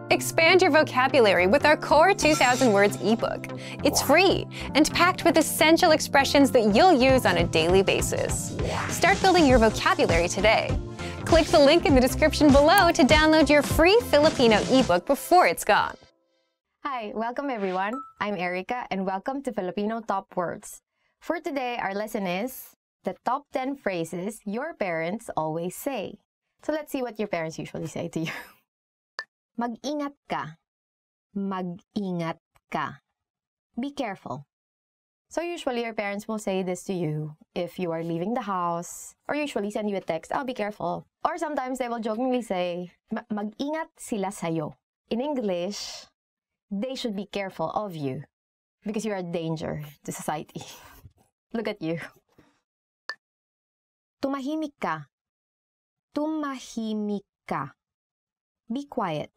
Expand your vocabulary with our Core 2000 Words ebook. It's free and packed with essential expressions that you'll use on a daily basis. Start building your vocabulary today. Click the link in the description below to download your free Filipino ebook before it's gone. Hi, welcome everyone. I'm Erica and welcome to Filipino Top Words. For today, our lesson is the top 10 phrases your parents always say. So let's see what your parents usually say to you. Mag-ingat ka. Mag-ingat ka. Be careful. So usually your parents will say this to you if you are leaving the house, or usually send you a text, "Oh, be careful." Or sometimes they will jokingly say, mag-ingat sila sa'yo. In English, they should be careful of you because you're a danger to society. Look at you. Tumahimik ka. Tumahimik ka. Be quiet.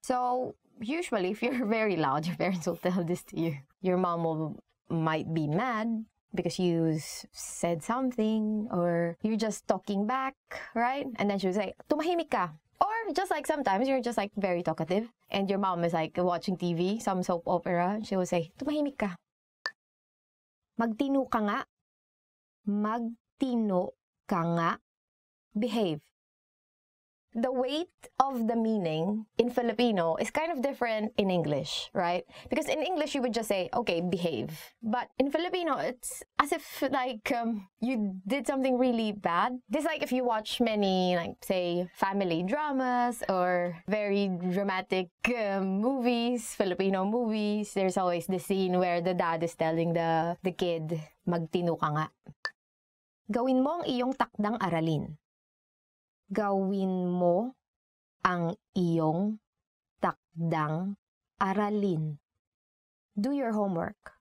So, usually, if you're very loud, your parents will tell this to you. Your mom might be mad because you said something, or you're just talking back, right? And then she'll say, tumahimik ka. Or just like sometimes, you're just like very talkative, and your mom is like watching TV, some soap opera, she will say, tumahimik ka. Magtino ka nga. Magtino ka nga. Behave. The weight of the meaning in Filipino is kind of different in English, right? Because in English, you would just say, okay, behave. But in Filipino, it's as if like you did something really bad. Just like if you watch many, like say, family dramas or very dramatic movies, Filipino movies, there's always the scene where the dad is telling the kid, magtino ka nga. Gawin mo ang iyong takdang aralin. Gawin mo ang iyong takdang aralin. Do your homework.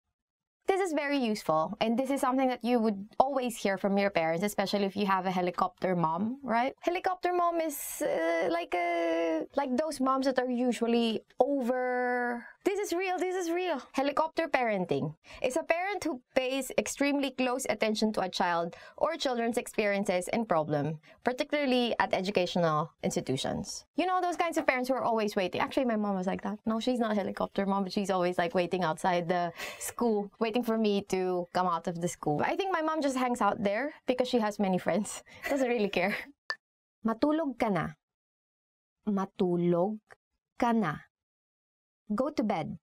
This is very useful, and this is something that you would always hear from your parents, especially if you have a helicopter mom, right? Helicopter mom is like those moms that are usually over. This is real, this is real. Helicopter parenting is a parent who pays extremely close attention to a child or children's experiences and problem, particularly at educational institutions. You know, those kinds of parents who are always waiting. Actually, my mom was like that. No, she's not a helicopter mom, but she's always like waiting outside the school, waiting for me to come out of the school. I think my mom just hangs out there because she has many friends. Doesn't really care. Matulog ka na. Matulog ka na. Go to bed.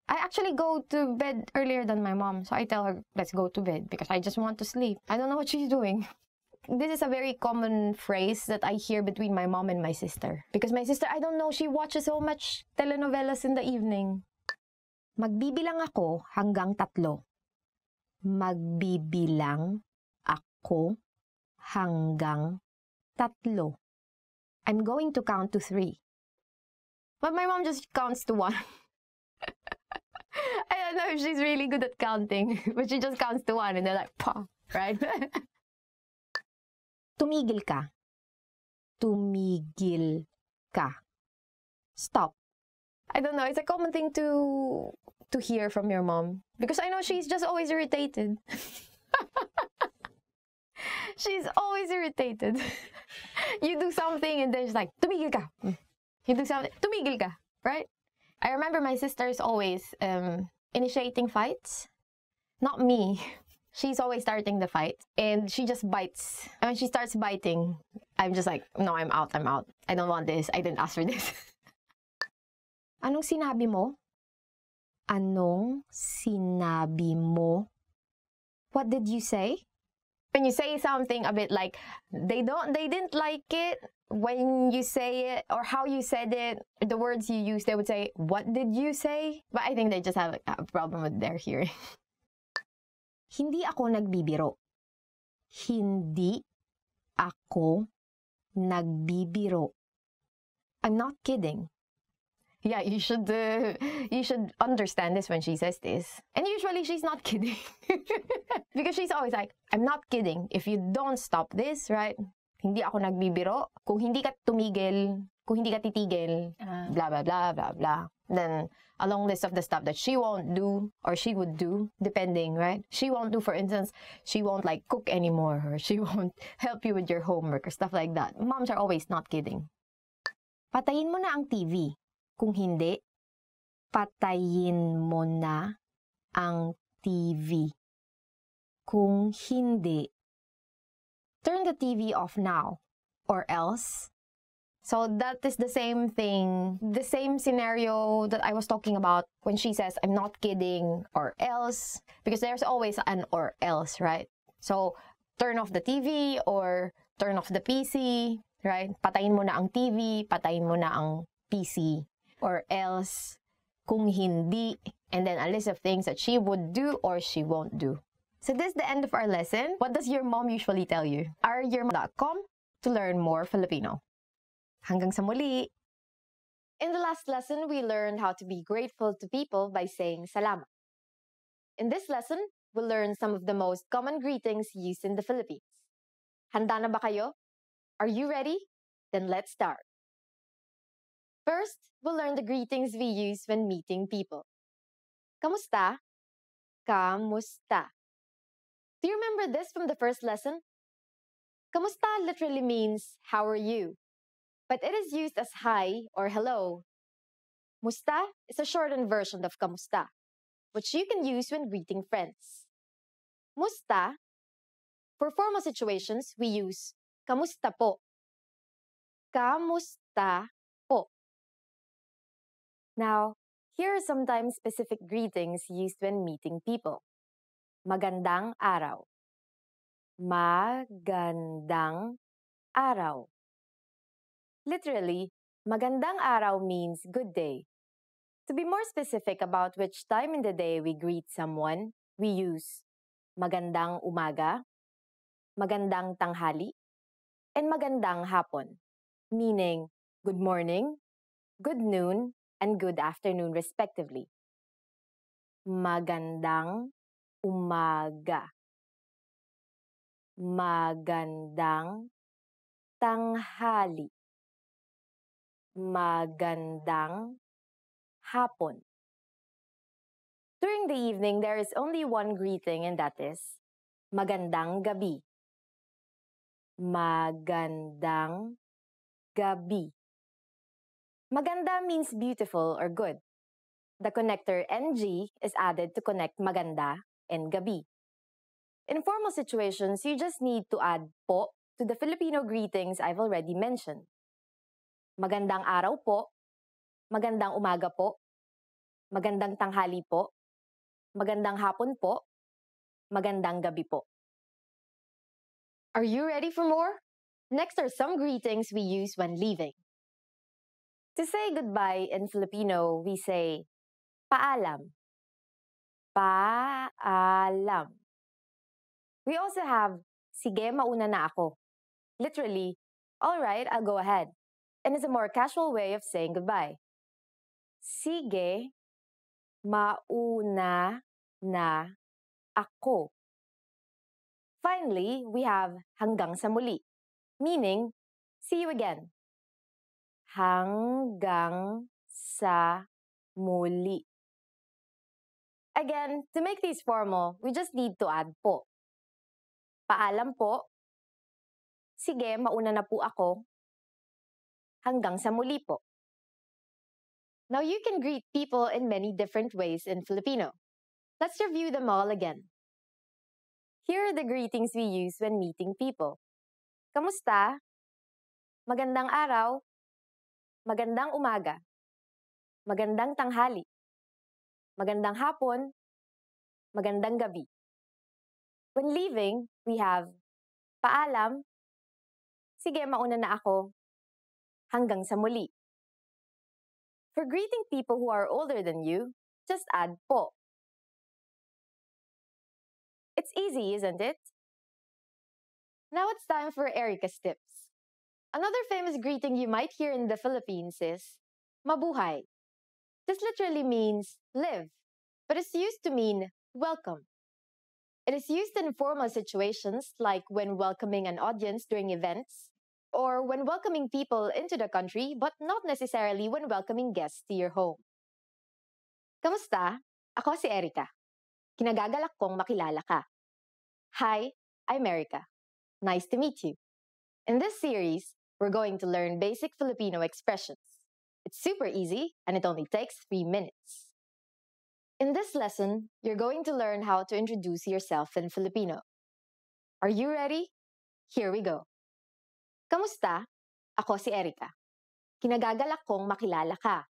I actually go to bed earlier than my mom, so I tell her, let's go to bed because I just want to sleep. I don't know what she's doing. This is a very common phrase that I hear between my mom and my sister. Because my sister, I don't know, she watches so much telenovelas in the evening. Magbibilang ako hanggang 3. Magbibilang ako hanggang 3. I'm going to count to 3. But my mom just counts to 1. I don't know if she's really good at counting, but she just counts to 1 and they're like, pa, right? Tumigil ka. Tumigil ka. Stop. I don't know, it's a common thing to hear from your mom. Because I know she's just always irritated. She's always irritated. You do something and then she's like, tumigil ka. You do something, tumigil ka, right? I remember my sister's always initiating fights. Not me. She's always starting the fight. And she just bites. And when she starts biting, I'm just like, no, I'm out, I'm out. I don't want this. I didn't ask for this. Anong sinabi mo? Anong sinabi mo? What did you say? When you say something a bit like, they didn't like it, when you say it or how you said it, the words you use, they would say, what did you say? But I think they just have a problem with their hearing. Hindi ako nagbibiro. Hindi ako nagbibiro. I'm not kidding. Yeah, you should understand this when she says this. And usually she's not kidding. Because she's always like, I'm not kidding. If you don't stop this, right? Hindi ako nagbibiro. Kung hindi ka tumigil, kung hindi ka titigil, blah, blah, blah, blah, blah. Then, a long list of the stuff that she won't do or she would do, depending, right? She won't do, for instance, she won't like cook anymore, or she won't help you with your homework or stuff like that. Moms are always not kidding. Patayin mo na ang TV. Kung hindi, patayin mo na ang TV. Kung hindi, turn the TV off now, or else. So that is the same thing, the same scenario that I was talking about when she says, I'm not kidding, or else, because there's always an or else, right? So turn off the TV or turn off the PC, right? Patayin mo na ang TV, patayin mo na ang PC, or else, kung hindi, and then a list of things that she would do or she won't do. So this is the end of our lesson. What does your mom usually tell you? ouryourmom.com to learn more Filipino. Hanggang sa muli! In the last lesson, we learned how to be grateful to people by saying salamat. In this lesson, we'll learn some of the most common greetings used in the Philippines. Handa na ba kayo? Are you ready? Then let's start. First, we'll learn the greetings we use when meeting people. Kamusta? Kamusta. Do you remember this from the first lesson? Kamusta literally means, how are you? But it is used as hi or hello. Musta is a shortened version of kamusta, which you can use when greeting friends. Musta, for formal situations, we use kamusta po. Kamusta po. Now, here are sometimes specific greetings used when meeting people. Magandang araw. Magandang araw. Literally, magandang araw means good day. To be more specific about which time in the day we greet someone, we use magandang umaga, magandang tanghali, and magandang hapon, meaning good morning, good noon, and good afternoon respectively. Magandang umaga. Magandang tanghali. Magandang hapon. During the evening, there is only one greeting, and that is magandang gabi. Magandang gabi. Maganda means beautiful or good. The connector NG is added to connect maganda and gabi. In formal situations, you just need to add po to the Filipino greetings I've already mentioned. Magandang araw po, magandang umaga po, magandang tanghali po, magandang hapon po, magandang gabi po. Are you ready for more? Next are some greetings we use when leaving. To say goodbye in Filipino, we say paalam. Paalam. We also have sige, mauna na ako. Literally, all right, I'll go ahead. And it's a more casual way of saying goodbye. Sige, mauna na ako. Finally, we have hanggang sa muli, meaning see you again. Hanggang sa muli. Again, to make these formal, we just need to add po. Paalam po. Sige, mauna na po ako. Hanggang sa muli po. Now you can greet people in many different ways in Filipino. Let's review them all again. Here are the greetings we use when meeting people. Kamusta? Magandang araw. Magandang umaga. Magandang tanghali. Magandang hapon. Magandang gabi. When leaving, we have paalam. Sige, mauna na ako. Hanggang sa muli. For greeting people who are older than you, just add po. It's easy, isn't it? Now it's time for Erica's tips. Another famous greeting you might hear in the Philippines is mabuhay. This literally means live, but it's used to mean welcome. It is used in formal situations like when welcoming an audience during events, or when welcoming people into the country, but not necessarily when welcoming guests to your home. Kamusta? Ako si Erica. Kinagagalak kong makilala ka. Hi, I'm Erica. Nice to meet you. In this series, we're going to learn basic Filipino expressions. It's super easy and it only takes 3 minutes. In this lesson, you're going to learn how to introduce yourself in Filipino. Are you ready? Here we go. Kamusta? Ako si Erica. Kinagagalak kong makilala ka.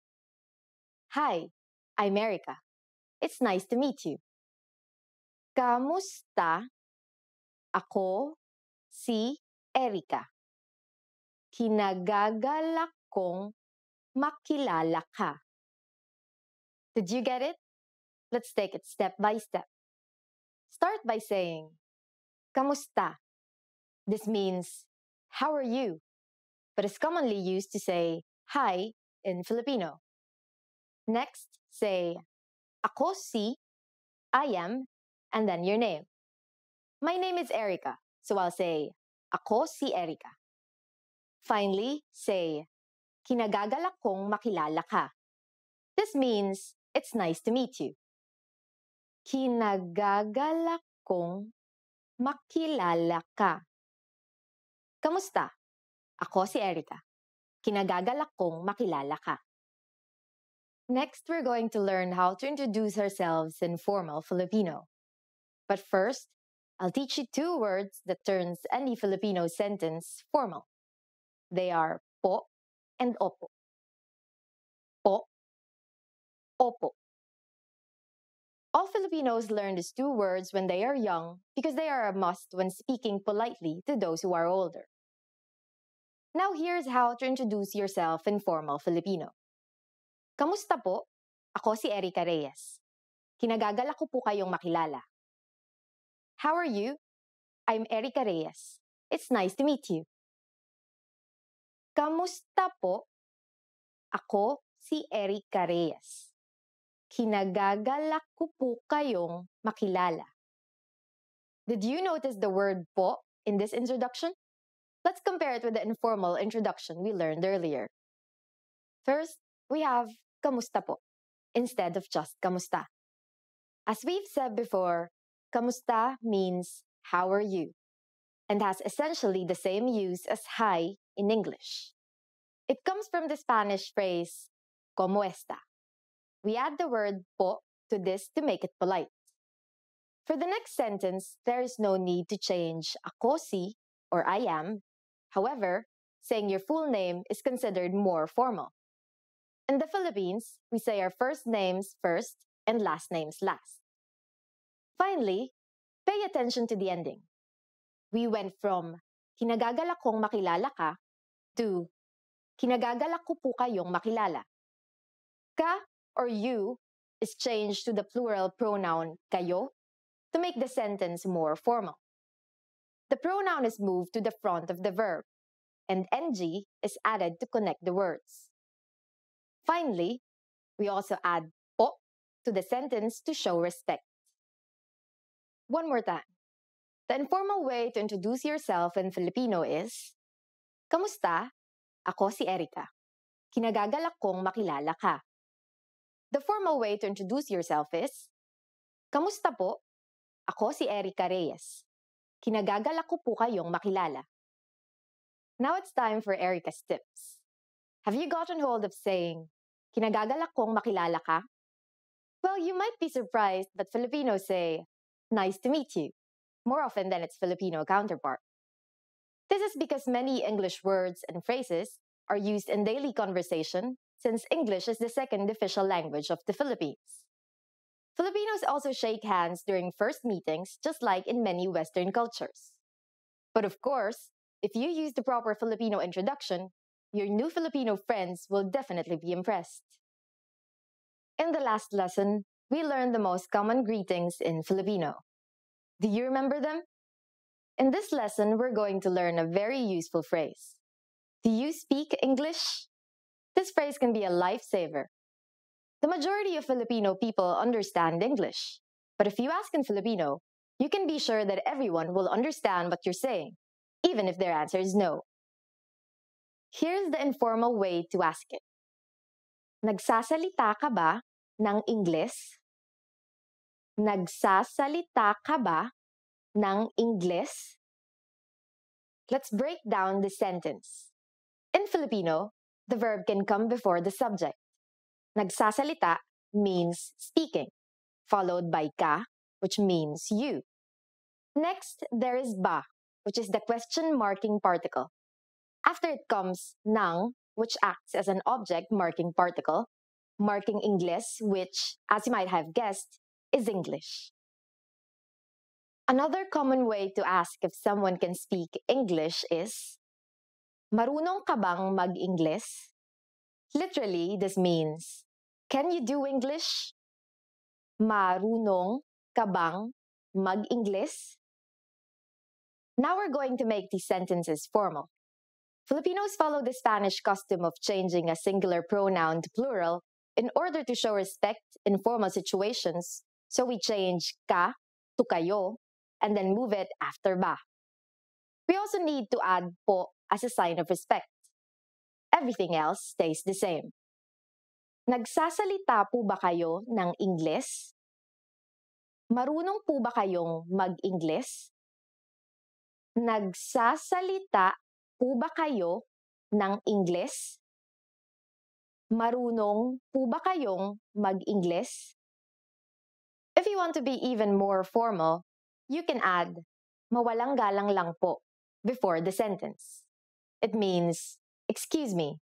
Hi, I'm Erica. It's nice to meet you. Kamusta? Ako si Erica. Kinagagalak kong makilala ka. Did you get it? Let's take it step by step. Start by saying, Kamusta? This means, how are you? But is commonly used to say, hi in Filipino. Next, say, Ako si, I am, and then your name. My name is Erica, so I'll say, Ako si Erica. Finally, say, Kinagagalak kong makilala ka. This means, it's nice to meet you. Kinagagalak kong makilala ka. Kamusta? Ako si Erica. Kinagagalak kong makilala ka. Next, we're going to learn how to introduce ourselves in formal Filipino. But first, I'll teach you 2 words that turns any Filipino sentence formal. They are po and opo. Po, opo. All Filipinos learn these 2 words when they are young because they are a must when speaking politely to those who are older. Now here's how to introduce yourself in formal Filipino. Kamusta po? Ako si Erica Reyes. Kinagagalak ko po kayong makilala. How are you? I'm Erica Reyes. It's nice to meet you. Kamusta po? Ako si Erica Reyes. Kinagagalak ko po kayong makilala. Did you notice the word po in this introduction? Let's compare it with the informal introduction we learned earlier. First, we have kamusta po instead of just kamusta. As we've said before, kamusta means how are you and has essentially the same use as hi in English. It comes from the Spanish phrase como esta. We add the word po to this to make it polite. For the next sentence, there is no need to change ako si or I am. However, saying your full name is considered more formal. In the Philippines, we say our first names first and last names last. Finally, pay attention to the ending. We went from kinagagalak kong makilala ka to kinagagalak ko po kayong makilala. Ka or you is changed to the plural pronoun kayo to make the sentence more formal. The pronoun is moved to the front of the verb, and NG is added to connect the words. Finally, we also add po to the sentence to show respect. One more time. The informal way to introduce yourself in Filipino is, Kamusta? Ako si Erica. Kinagagalak kong makilala ka. The formal way to introduce yourself is, Kamusta po? Ako si Erica Reyes. Kinagagalak ko po kayong makilala. Now it's time for Erica's tips. Have you gotten hold of saying, kinagagalak kong makilala ka? Well, you might be surprised, but Filipinos say, nice to meet you, more often than its Filipino counterpart. This is because many English words and phrases are used in daily conversation since English is the second official language of the Philippines. Filipinos also shake hands during first meetings, just like in many Western cultures. But of course, if you use the proper Filipino introduction, your new Filipino friends will definitely be impressed. In the last lesson, we learned the most common greetings in Filipino. Do you remember them? In this lesson, we're going to learn a very useful phrase. Do you speak English? This phrase can be a lifesaver. The majority of Filipino people understand English. But if you ask in Filipino, you can be sure that everyone will understand what you're saying, even if their answer is no. Here's the informal way to ask it. Nagsasalita ka ba ng Ingles? Nagsasalita ka ba ng Ingles? Let's break down the sentence. In Filipino, the verb can come before the subject. Nagsasalita means speaking, followed by ka, which means you. Next, there is ba, which is the question marking particle. After it comes nang, which acts as an object marking particle, marking Ingles, which, as you might have guessed, is English. Another common way to ask if someone can speak English is, marunong ka bang mag-Ingles? Literally, this means, can you do English? Marunong ka bang mag-Ingles? Now we're going to make these sentences formal. Filipinos follow the Spanish custom of changing a singular pronoun to plural in order to show respect in formal situations, so we change ka to kayo and then move it after ba. We also need to add po as a sign of respect. Everything else stays the same. Nagsasalita po ba kayo ng Ingles? Marunong po ba kayong mag-Ingles? Nagsasalita po ba kayo ng Ingles? Marunong po ba kayong mag-Ingles? If you want to be even more formal, you can add mawalang galang lang po before the sentence. It means, excuse me,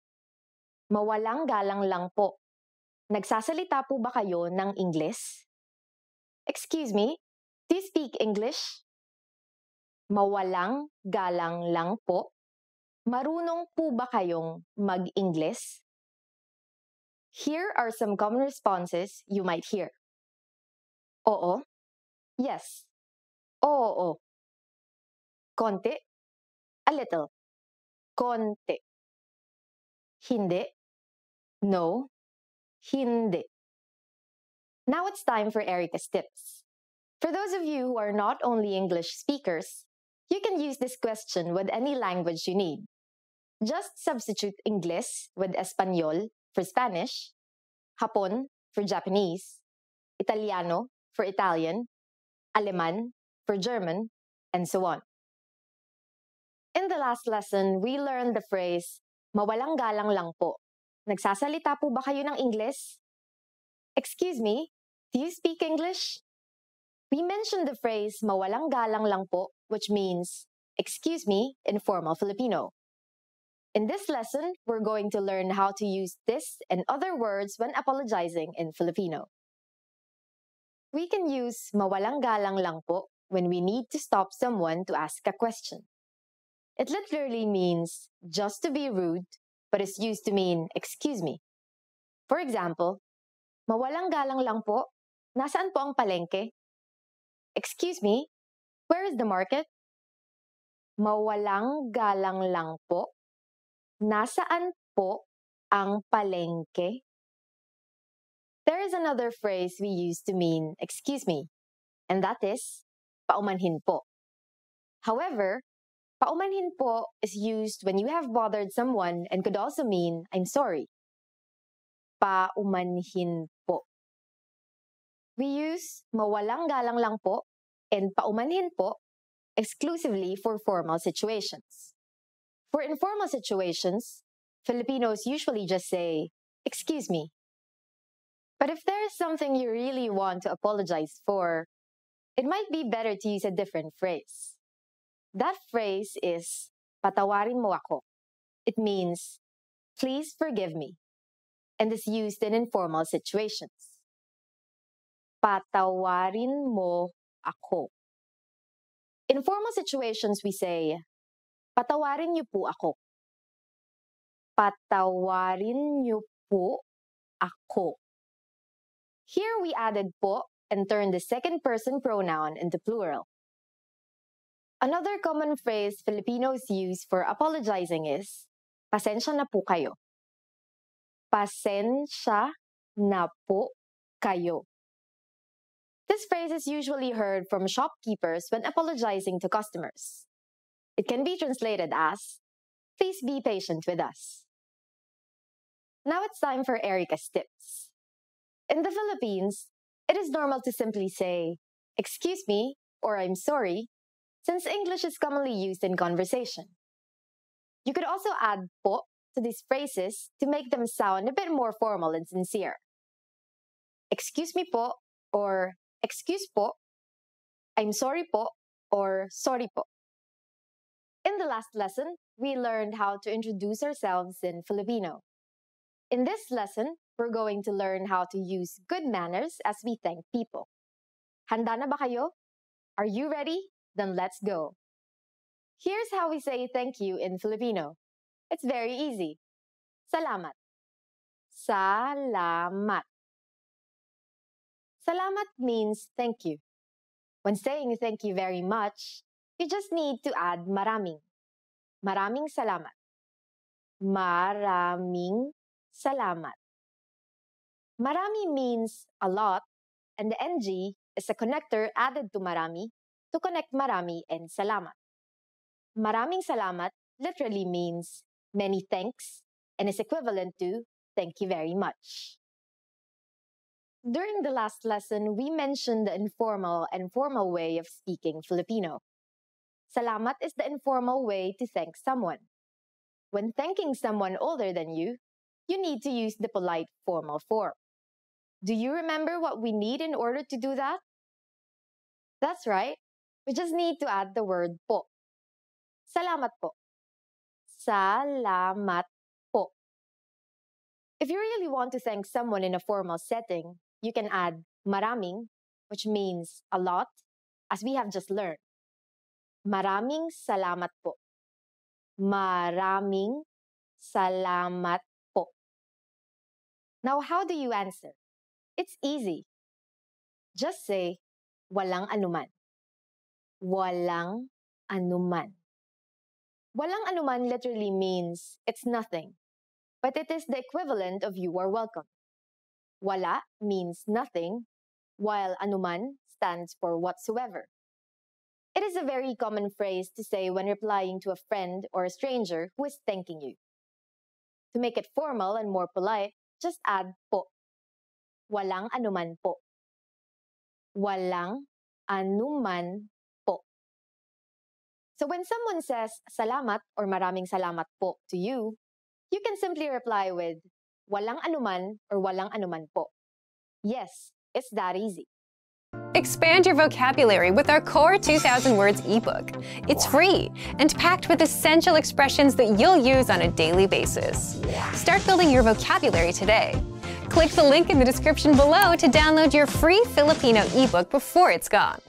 mawalang galang lang po. Nagsasalita po ba kayo ng Ingles? Excuse me, do you speak English? Mawalang galang lang po. Marunong po ba kayong mag-Ingles? Here are some common responses you might hear. Oo. Yes. Oo. Konti. A little. Konti. Hindi. No. Hindi. Now it's time for Erica's tips. For those of you who are not only English speakers, you can use this question with any language you need. Just substitute Ingles with Espanol for Spanish, Hapon for Japanese, Italiano for Italian, Aleman for German, and so on. In the last lesson, we learned the phrase, mawalang galang lang po. Nagsasalita po ba kayo ng Ingles? Excuse me, do you speak English? We mentioned the phrase, mawalang galang lang po, which means, excuse me, in formal Filipino. In this lesson, we're going to learn how to use this and other words when apologizing in Filipino. We can use mawalang galang lang po when we need to stop someone to ask a question. It literally means just to be rude, but is used to mean excuse me. For example, mawalang galang lang po, nasaan po ang palengke? Excuse me, where is the market? Mawalang galang lang po, nasaan po ang palengke? There is another phrase we use to mean excuse me, and that is paumanhin po. However, paumanhin po is used when you have bothered someone and could also mean I'm sorry. Paumanhin po. We use mawalang galang lang po and paumanhin po exclusively for formal situations. For informal situations, Filipinos usually just say, excuse me. But if there is something you really want to apologize for, it might be better to use a different phrase. That phrase is, patawarin mo ako. It means, please forgive me, and is used in informal situations. Patawarin mo ako. In formal situations, we say, patawarin niyo po ako. Patawarin niyo po ako. Here we added po and turned the second person pronoun into plural. Another common phrase Filipinos use for apologizing is, pasensya na po kayo. Pasensya na po kayo. This phrase is usually heard from shopkeepers when apologizing to customers. It can be translated as, please be patient with us. Now it's time for Erica's tips. In the Philippines, it is normal to simply say, excuse me, or I'm sorry, since English is commonly used in conversation. You could also add po to these phrases to make them sound a bit more formal and sincere. Excuse me po, or excuse po. I'm sorry po, or sorry po. In the last lesson, we learned how to introduce ourselves in Filipino. In this lesson, we're going to learn how to use good manners as we thank people. Handa na ba kayo? Are you ready? Then let's go. Here's how we say thank you in Filipino. It's very easy. Salamat. Salamat. Salamat means thank you. When saying thank you very much, you just need to add maraming. Maraming salamat. Maraming salamat. Marami means a lot, and the NG is a connector added to marami to connect marami and salamat. Maraming salamat literally means many thanks and is equivalent to thank you very much. During the last lesson, we mentioned the informal and formal way of speaking Filipino. Salamat is the informal way to thank someone. When thanking someone older than you need to use the polite formal form. Do you remember what we need in order to do that? That's right. We just need to add the word po. Salamat po. Salamat po. If you really want to thank someone in a formal setting, you can add maraming, which means a lot, as we have just learned. Maraming salamat po. Maraming salamat po. Now, how do you answer? It's easy. Just say, walang anuman. Walang anuman. Walang anuman literally means it's nothing, but it is the equivalent of you are welcome. Wala means nothing, while anuman stands for whatsoever. It is a very common phrase to say when replying to a friend or a stranger who is thanking you. To make it formal and more polite, just add po. Walang anuman po. Walang anuman po. So when someone says salamat or maraming salamat po to you, you can simply reply with walang anuman or walang anuman po. Yes, it's that easy. Expand your vocabulary with our Core 2000 Words ebook. It's free and packed with essential expressions that you'll use on a daily basis. Start building your vocabulary today. Click the link in the description below to download your free Filipino ebook before it's gone.